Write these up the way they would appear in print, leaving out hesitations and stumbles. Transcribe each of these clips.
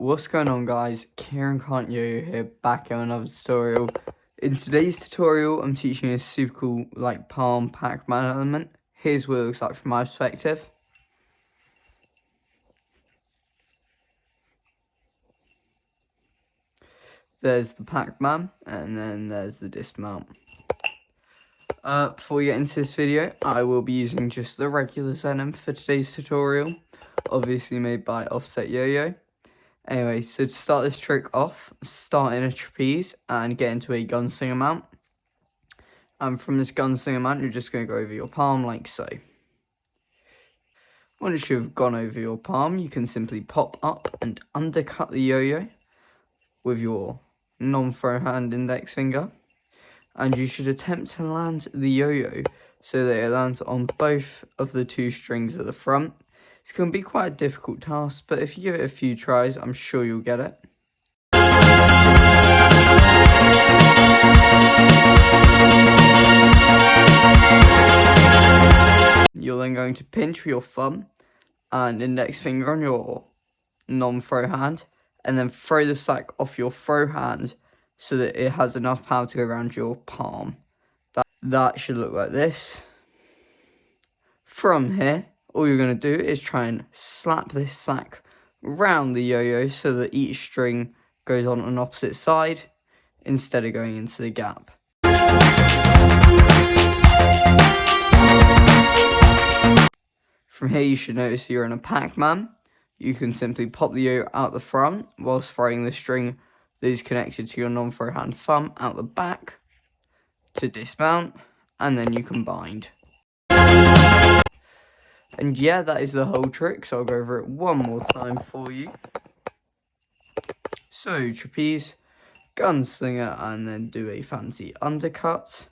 What's going on, guys? Kieran Can't Yoyo here, back in another tutorial. In today's tutorial, I'm teaching you a super cool palm Pac-Man element. Here's what it looks like from my perspective. There's the Pac-Man, and then there's the dismount. Before we get into this video, I will be using just the regular Zenom for today's tutorial, obviously made by Offset Yoyo. Anyway, so to start this trick off, start in a trapeze and get into a gunslinger mount. And from this gunslinger mount, you're just going to go over your palm like so. Once you've gone over your palm, you can simply pop up and undercut the yo-yo with your non-throw hand index finger. And you should attempt to land the yo-yo so that it lands on both of the two strings at the front. It's going to be quite a difficult task, but if you give it a few tries, I'm sure you'll get it. You're then going to pinch with your thumb and index finger on your non-throw hand, and then throw the slack off your throw hand so that it has enough power to go around your palm. That should look like this. From here, all you're going to do is try and slap this slack round the yo-yo so that each string goes on an opposite side instead of going into the gap. From here, you should notice you're in a Pac-Man. You can simply pop the yo-yo out the front whilst throwing the string that is connected to your non-throw hand thumb out the back to dismount, and then you can bind. And yeah, that is the whole trick, so I'll go over it one more time for you. So, trapeze, gunslinger, and then do a fancy undercut.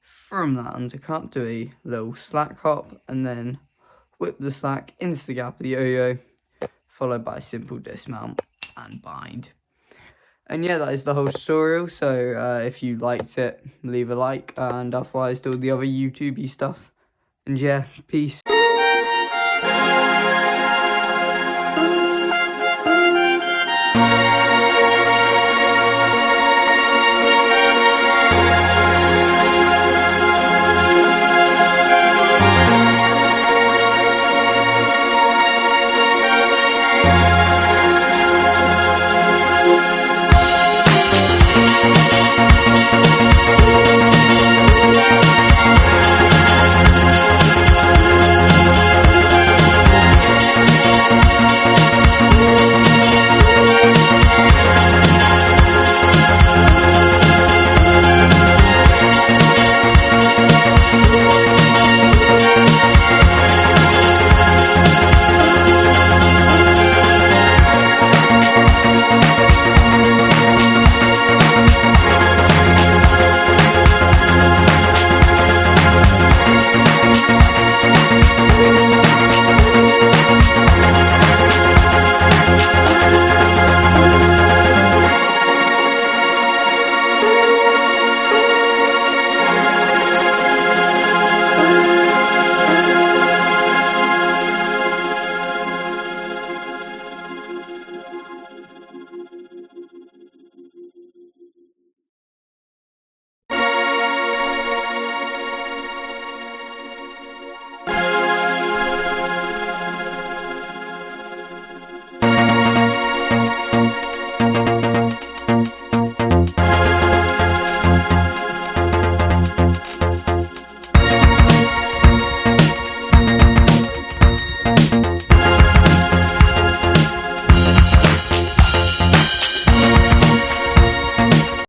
From that undercut, do a little slack hop, and then whip the slack into the gap of the yo-yo, followed by a simple dismount and bind. And yeah, that is the whole tutorial, so if you liked it, leave a like, and otherwise do all the other YouTubey stuff. And yeah, peace.